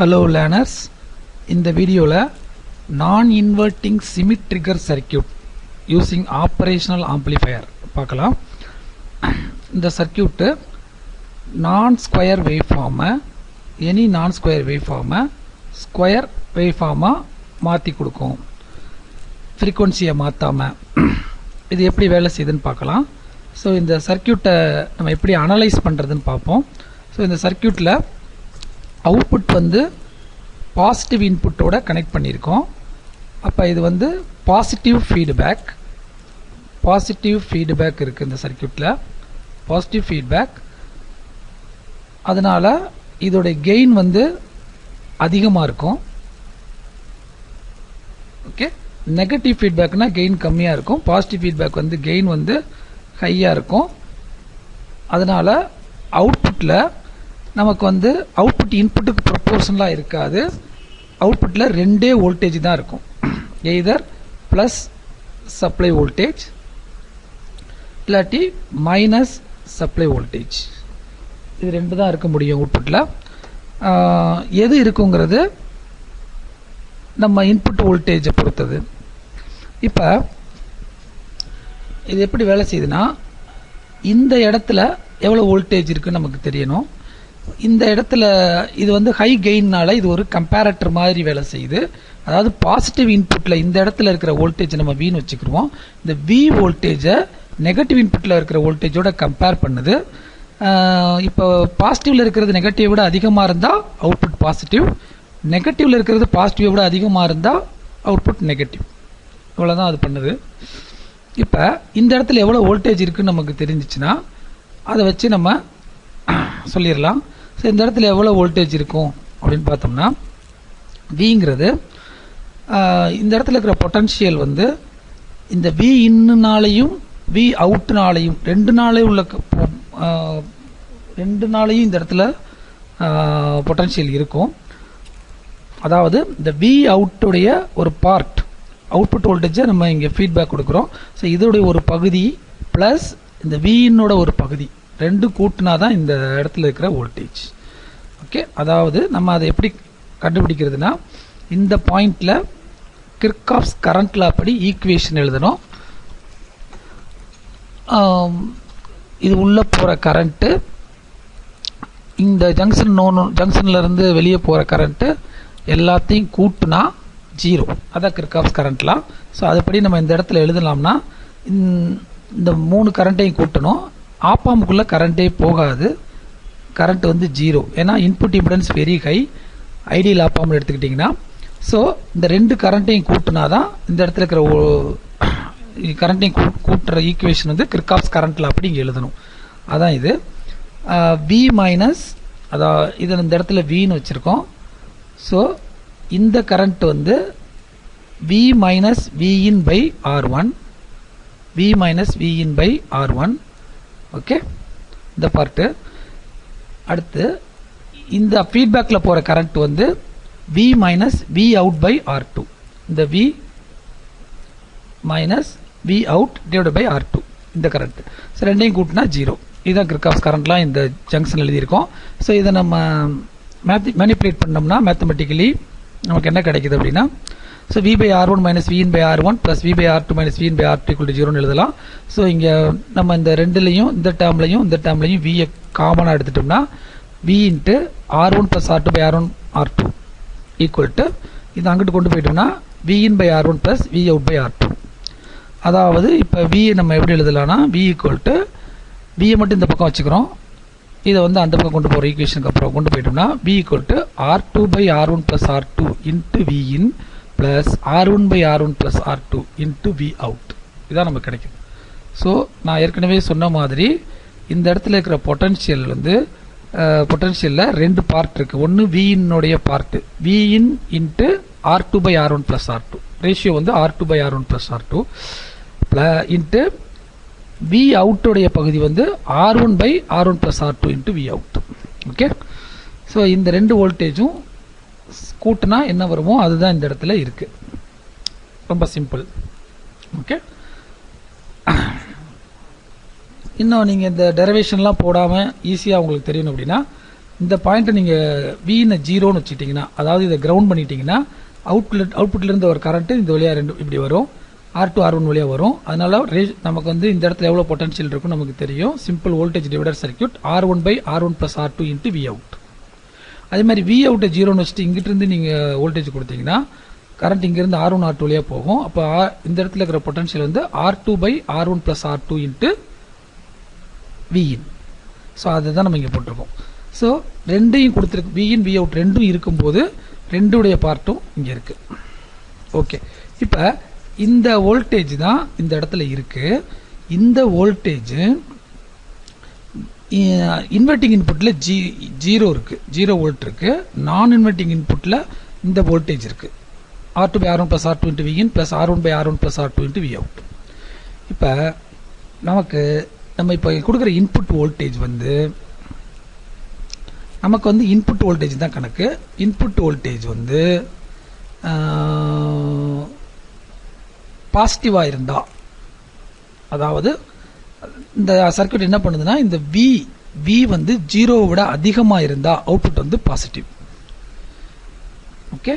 Hello learners, இந்த வீடியோல non-inverting semi-trigger circuit using operational amplifier பார்க்கலாம். இந்த circuit non-square waveform any non-square waveform square waveform மாத்தி கொடுக்கும். frequency மாத்தாம இது எப்படி வேலை செய்யுதுன்னு பார்க்கலாம். ஸோ இந்த சர்க்யூட்டை நம்ம எப்படி அனலைஸ் பண்ணுறதுன்னு பார்ப்போம். ஸோ இந்த சர்க்யூட்டில் அவுட்புட் வந்து பாசிட்டிவ் இன்புட்டோட கனெக்ட் பண்ணியிருக்கோம். அப்போ இது வந்து பாசிட்டிவ் ஃபீட்பேக் இருக்குது இந்த சர்க்யூட்டில், பாசிட்டிவ் ஃபீட்பேக். அதனால் இதோடைய கெயின் வந்து அதிகமாக இருக்கும். ஓகே, நெகட்டிவ் ஃபீட்பேக்னா கெயின் கம்மியாக இருக்கும், பாசிட்டிவ் ஃபீட்பேக் வந்து கெயின் வந்து ஹையாக இருக்கும். அதனால் அவுட்புட்டில் நமக்கு வந்து அவுட்புட் இன்புட்டுக்கு ப்ரொபோர்ஷனலாக இருக்காது. அவுட்புட்டில் ரெண்டே வோல்டேஜ் தான் இருக்கும், எய்தர் ப்ளஸ் சப்ளை வோல்டேஜ் இல்லாட்டி மைனஸ் சப்ளை வோல்டேஜ். இது ரெண்டு தான் இருக்க முடியும் அவுட்புட்டில். எது இருக்குங்கிறது நம்ம இன்புட் வோல்டேஜை பொறுத்தது. இப்போ இது எப்படி வேலை செய்யுதுன்னா, இந்த இடத்துல எவ்வளோ வோல்டேஜ் இருக்குன்னு நமக்கு தெரியணும். இந்த இடத்துல இது வந்து ஹை கெயின்னால இது ஒரு கம்பேரட்டர் மாதிரி வேலை செய்யுது. அதாவது பாசிட்டிவ் இன்புட்ல இந்த இடத்துல இருக்கிற வோல்டேஜ் நம்ம வின்னு வச்சுக்கிருவோம். இந்த வி வோல்டேஜை நெகட்டிவ் இன்புட்ல இருக்கிற வோல்டேஜோட கம்பேர் பண்ணுது. இப்போ பாசிட்டிவ்ல இருக்கிறது நெகட்டிவை விட அதிகமாக இருந்தால் அவுட்புட் பாசிட்டிவ், நெகட்டிவ்ல இருக்கிறது பாசிட்டிவை விட அதிகமாக இருந்தால் அவுட்புட் நெகட்டிவ். இவ்வளோதான் அது பண்ணுது. இப்போ இந்த இடத்துல எவ்வளோ வோல்டேஜ் இருக்குன்னு நமக்கு தெரிஞ்சிச்சுன்னா அதை வச்சு நம்ம சொல்லிடலாம். ஸோ இந்த இடத்துல எவ்வளோ வோல்டேஜ் இருக்கும் அப்படின்னு பார்த்தோம்னா, விங்கிறது இந்த இடத்துல இருக்கிற பொட்டன்ஷியல் வந்து இந்த வி இன்னுனாலையும் வி அவுட்னாலையும் ரெண்டு நாளையும் இந்த இடத்துல பொட்டன்ஷியல் இருக்கும். அதாவது இந்த வி அவுட்டுடைய ஒரு பார்ட், அவுட்புட் வோல்டேஜை நம்ம இங்கே ஃபீட்பேக் கொடுக்குறோம். ஸோ இதோடைய ஒரு பகுதி ப்ளஸ் இந்த வின்னோட ஒரு பகுதி ரெண்டு கூட்டினா தான் இந்த இடத்துல இருக்கிற வோல்டேஜ். ஓகே, அதாவது நம்ம அதை எப்படி கண்டுபிடிக்கிறதுனா, இந்த பாயிண்டில் கிர்காஃப்ஸ் கரண்ட் லா படி ஈக்குவேஷன் எழுதணும். இது உள்ளே போகிற கரண்ட்டு, இந்த ஜங்ஷன்லேருந்து வெளியே போகிற கரண்ட்டு எல்லாத்தையும் கூட்டினா 0, அதான் கிர்காஃப்ஸ் கரண்ட் லா. ஸோ அதுபடி நம்ம இந்த இடத்துல எழுதலாம்னா, இந்த 3 கரண்ட்டையும் கூட்டணும். ஆப்பாமுக்குள்ளே கரண்ட்டே போகாது, கரண்ட் வந்து 0, ஏன்னா input impedance very high ideal op amp எடுத்துக்கிட்டிங்கன்னா. ஸோ இந்த ரெண்டு கரண்ட்டையும் கூட்டினா தான் இந்த இடத்துல இருக்கிற கரண்ட்டையும் கூட்டுற ஈக்குவேஷன் வந்து கிர்காஃப்ஸ் கரண்ட் லா அப்படி இங்கே எழுதணும். அதான் இது வி மைனஸ், அதான் இது இந்த இடத்துல வின்னு வச்சுருக்கோம். ஸோ இந்த கரண்ட் வந்து V minus V in by R1, V minus V in by R1. Okay, இந்த பார்ட்டு. அடுத்து இந்த ஃபீட்பேக்கில் போகிற கரண்ட் வந்து V minus V out by R2, இந்த V minus V out divide by R2 இந்த கரண்ட். ஸோ ரெண்டையும் கூட்டினா 0. இதுதான் கிர்காஃப்ஸ் கரண்ட்லாம் இந்த ஜங்ஷன் எழுதியிருக்கோம். ஸோ இதை நம்ம மேனிப்புலேட் பண்ணோம்னா மேத்தமெட்டிக்கலி நமக்கு என்ன கிடைக்குது அப்படின்னா, so V by R1 minus V in by R1 plus V by R2 minus V in by R2 equal to 0ன்னு எழுதலாம். ஸோ இங்கே நம்ம இந்த ரெண்டுலையும் இந்த டேர்ம்லையும் வியை காமனாக எடுத்துட்டோம்னா V into R1 plus R2 by R2 equal to, இது அங்கிட்டு கொண்டு போயிட்டோம்னா V in by R1 plus V out by R2. அதாவது இப்போ வி நம்ம எப்படி எழுதலாம்னா, வி ஈக்குவல் டு வியை மட்டும் இந்த பக்கம் வச்சுக்கிறோம், இதை வந்து அந்த பக்கம் கொண்டு போகிற ஈக்குவேஷனுக்கு அப்புறம் கொண்டு போயிட்டோம்னா V equal to R2 by R1 plus R2 into V in plus R1 by R1 plus R2 into V out. இதான் நமக்கு கிடைக்கும். ஸோ நான் ஏற்கனவே சொன்ன மாதிரி இந்த இடத்துல இருக்கிற பொட்டன்ஷியல் வந்து பொட்டன்ஷியலில் ரெண்டு பார்ட் இருக்குது. ஒன்று விஇன்னுடைய part, V in into R2 by R1 plus R2, ratio வந்து R2 by R1 plus R2 into V அவுட்டுடைய பகுதி வந்து R1 by R1 plus R2 into V out. Okay, so இந்த ரெண்டு வோல்டேஜும் கூட்டினா என்ன வருமோ அதுதான் இந்த இடத்துல இருக்கு. ரொம்ப சிம்பிள். ஓகே, இன்னும் நீங்கள் இந்த டெரிவேஷன்லாம் போடாமல் ஈஸியாக உங்களுக்கு தெரியணும் அப்படின்னா இந்த பாயிண்ட்டை நீங்கள் வின்னு 0ன்னு வச்சுக்கிட்டிங்கன்னா, அதாவது இதை கிரவுண்ட் பண்ணிட்டீங்கன்னா அவுட்புட்லேருந்து ஒரு கரண்ட்டு இந்த வழியாக ரெண்டு இப்படி வரும், R2 R1 வழியாக வரும். அதனால நமக்கு வந்து இந்த இடத்துல எவ்வளோ பொட்டன்ஷியல் இருக்கும் நமக்கு தெரியும். Simple voltage divider circuit R1/R1 + R2 × Vout. அதே மாதிரி Vout 0ன்னு வச்சுட்டு இங்கிட்டிருந்து நீங்கள் வோல்டேஜ் கொடுத்தீங்கன்னா கரண்ட் இங்கேருந்து R1 R2 வழியாக போகும். அப்போ இந்த இடத்துல இருக்கிற பொட்டன்ஷியல் வந்து R2/R1 + R2 × Vin. ஸோ அதுதான் நம்ம இங்கே போட்டிருக்கோம். ஸோ ரெண்டையும் கொடுத்துருக்கு, Vin Vout ரெண்டும் இருக்கும்போது ரெண்டுடைய பார்ட்டும் இங்கே இருக்கு. ஓகே, இப்போ இந்த வோல்டேஜ் தான் இந்த இடத்துல இருக்கு. இந்த வோல்டேஜ் இன்வெர்ட்டிங் இன்புட்டில் 0 இருக்கு, 0 வோல்ட் இருக்கு. நான் இன்வெர்ட்டிங் இன்புட்டில் இந்த வோல்டேஜ் இருக்கு, R2/R1 + R2 × Vin + R1/R1 + R2 × Vout. இப்போ நம்ம இப்போ கொடுக்குற இன்புட் வோல்டேஜ் வந்து நமக்கு வந்து இன்புட் வோல்டேஜ் தான் கணக்கு. இன்புட் வோல்டேஜ் வந்து பாசிட்டிவாக இருந்தா, அதாவது இந்த சர்க்யூட் என்ன பண்ணுதுன்னா இந்த V வந்து 0வை விட அதிகமாக இருந்தா அவுட்புட் வந்து பாசிட்டிவ். ஓகே,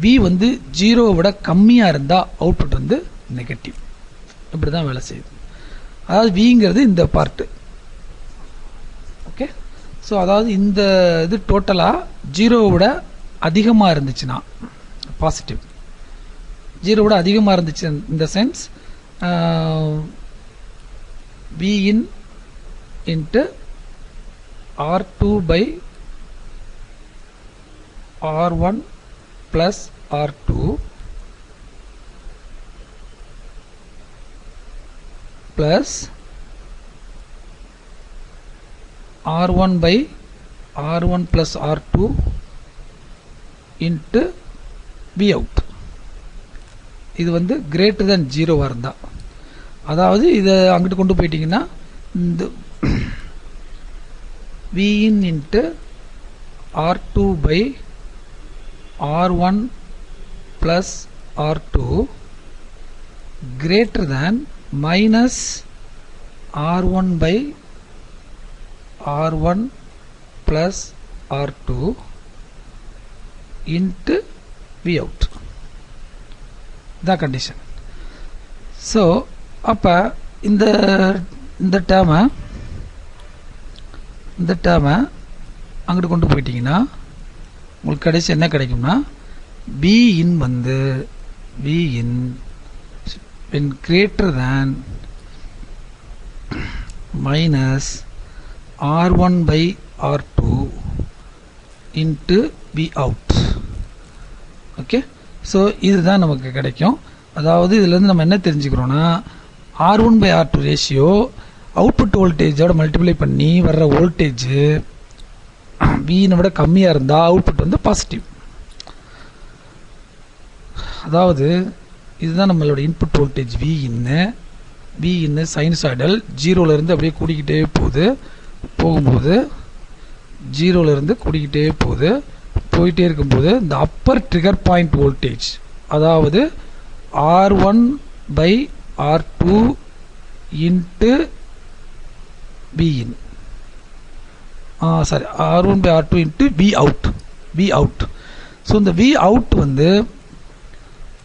V வந்து 0வை விட கம்மியாக இருந்தா அவுட்புட் வந்து நெகட்டிவ். இப்படி தான் வேலை செய்யுது. அதாவது Vங்கிறது இந்த பார்ட்டு. ஓகே, ஸோ அதாவது இந்த இது டோட்டலாக 0வை விட அதிகமாக இருந்துச்சுன்னா பாசிட்டிவ், 0 விட அதிகமாக இருந்துச்சு இந்த sense Vin × R2/R1 + R2 plus R1/R1 plus R2 into Vout. இது வந்து greater than 0 இருந்தா, அதாவது இதை அங்கிட்டு கொண்டு போயிட்டீங்கன்னா இந்த Vin into R2/R1 plus R2 greater than minus R1/R1 plus R2 into Vout. The condition. So அப்ப இந்த டேர்மை அங்கிட்டு கொண்டு போயிட்டீங்கன்னா உங்களுக்கு கடைசி என்ன கிடைக்கும்னா Vin வந்து Vin when greater than minus R1/R2 into Vout. Okay, so இதுதான் நமக்கு கிடைக்கும். அதாவது இதுலேருந்து நம்ம என்ன தெரிஞ்சுக்கிறோன்னா R1/R2 ரேஷியோ அவுட்புட் வோல்டேஜோட மல்டிப்ளை பண்ணி வர்ற வோல்டேஜ் Vனை விட கம்மியாக இருந்தால் அவுட்புட் வந்து பாசிட்டிவ். அதாவது இதுதான் நம்மளோட இன்புட் வோல்டேஜ் Vin சைனசாய்டல் 0லேருந்து அப்படியே கூடிக்கிட்டே போகும்போது 0லேருந்து கூடிக்கிட்டே போயிட்டே இருக்கும்போது இந்த அப்பர் ட்ரிகர் பாயிண்ட் வோல்டேஜ், அதாவது R1/R2 into Vin, sorry R1/R2 into Vout. So இந்த Vout வந்து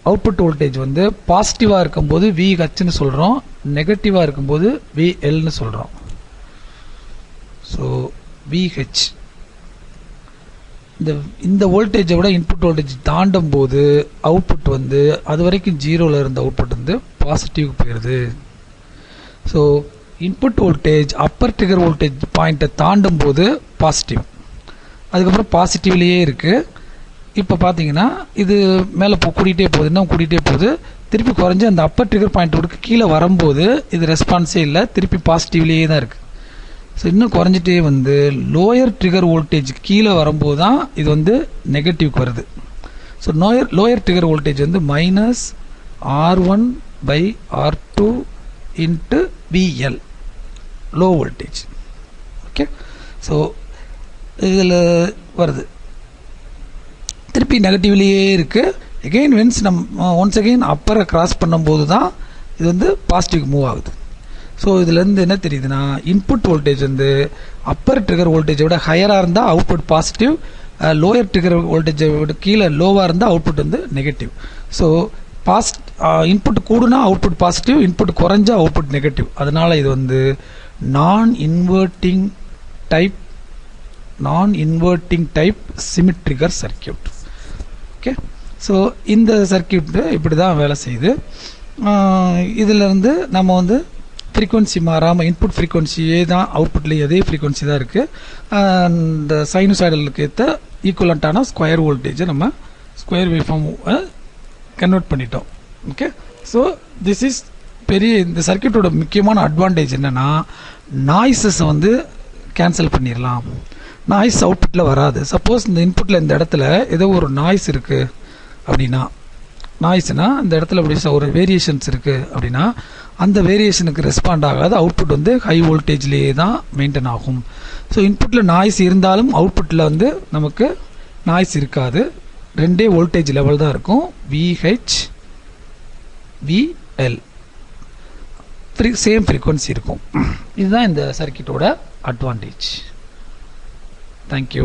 அவுட்புட் வோல்டேஜ் வந்து பாசிட்டிவாக இருக்கும்போது VHன்னு சொல்கிறோம், நெகட்டிவாக இருக்கும்போது VLன்னு சொல்கிறோம். ஸோ VH இந்த வோல்டேஜை விட இன்புட் வோல்டேஜ் தாண்டும் போது அவுட்புட் வந்து அது வரைக்கும் 0ல் இருந்த அவுட்புட் வந்து பாசிட்டிவ் போயிடுது. So input voltage upper trigger voltage பாயிண்ட்டை தாண்டும் போது பாசிட்டிவ், அதுக்கப்புறம் பாசிட்டிவ்லேயே இருக்குது. இப்போ பார்த்தீங்கன்னா இது மேலே கூட்டிகிட்டே போகுது, இன்னும் கூட்டிகிட்டே போகுது, திருப்பி குறைஞ்சி அந்த அப்பர் ட்ரிகர் பாயிண்ட் கீழே வரும்போது இது ரெஸ்பான்ஸே இல்லை, திருப்பி பாசிட்டிவ்லேயே தான் இருக்குது. ஸோ இன்னும் குறைஞ்சிட்டே வந்து லோயர் ட்ரிகர் வோல்டேஜ் கீழே வரும்போது தான் இது வந்து நெகட்டிவ்க்கு வருது. ஸோ லோயர் ட்ரிகர் வோல்டேஜ் வந்து minus R1/R2 into VL, low voltage. Okay, so இதில் வருது, திருப்பி நெகட்டிவ்லேயே இருக்குது. எகெயின் ஒன்ஸ் அகெயின் அப்பரை கிராஸ் பண்ணும்போது தான் இது வந்து பாசிட்டிவ் மூவ் ஆகுது. ஸோ இதுலேருந்து என்ன தெரியுதுன்னா இன்புட் வோல்டேஜ் வந்து அப்பர் ட்ரிகர் வோல்டேஜை விட ஹையராக இருந்தால் அவுட்புட் பாசிட்டிவ், லோயர் ட்ரிகர் வோல்டேஜை விட கீழே லோவாக இருந்தால் அவுட்புட் வந்து நெகட்டிவ். ஸோ இன்புட் கூடுனா அவுட்புட் பாசிட்டிவ், இன்புட் குறைஞ்சா அவுட்புட் நெகட்டிவ். அதனால இது வந்து நான் inverting type symmetrical circuit. Okay, so இந்த சர்க்கியூட் இப்படி தான் வேலை செய்யுது. இதிலிருந்து நம்ம வந்து ஃப்ரீக்வன்சி மாறாமல் இன்புட் ஃப்ரீக்வன்சியே தான், அவுட்புட்லேயும் அதே ஃப்ரீக்வன்சி தான் இருக்குது. இந்த சைனசாய்டலுக்கு ஏற்ற ஈக்குவலண்ட்டான ஸ்கொயர் வோல்டேஜை நம்ம ஸ்கொயர் வேவ்ஃபார்ம் கன்வெர்ட் பண்ணிட்டோம். ஓகே, ஸோ திஸ் இஸ் இந்த சர்க்கியூட்டோட முக்கியமான அட்வான்டேஜ் என்னென்னா நாய்ஸஸை வந்து கேன்சல் பண்ணிடலாம். நாய்ஸ் அவுட்புட்டில் வராது. சப்போஸ் இந்த இன்புட்டில் இந்த இடத்துல ஏதோ ஒரு நாய்ஸ் இருக்குது அப்படின்னா, நாய்ஸ்னால் இந்த இடத்துல அப்படி ஒரு வேரியேஷன்ஸ் இருக்குது அப்படின்னா அந்த வேரியேஷனுக்கு ரெஸ்பாண்ட் ஆகாது. அவுட்புட் வந்து ஹை வோல்டேஜ்லேயே தான் மெயின்டைன் ஆகும். ஸோ இன்புட்டில் நாய்ஸ் இருந்தாலும் அவுட்புட்டில் வந்து நமக்கு நாய்ஸ் இருக்காது. ரெண்டே வோல்டேஜ் லெவல் தான் இருக்கும், VH VL, சேம் ஃப்ரீக்வன்சி இருக்கும். இதுதான் இந்த சர்க்கியூட்டோட அட்வான்டேஜ். தேங்க்யூ.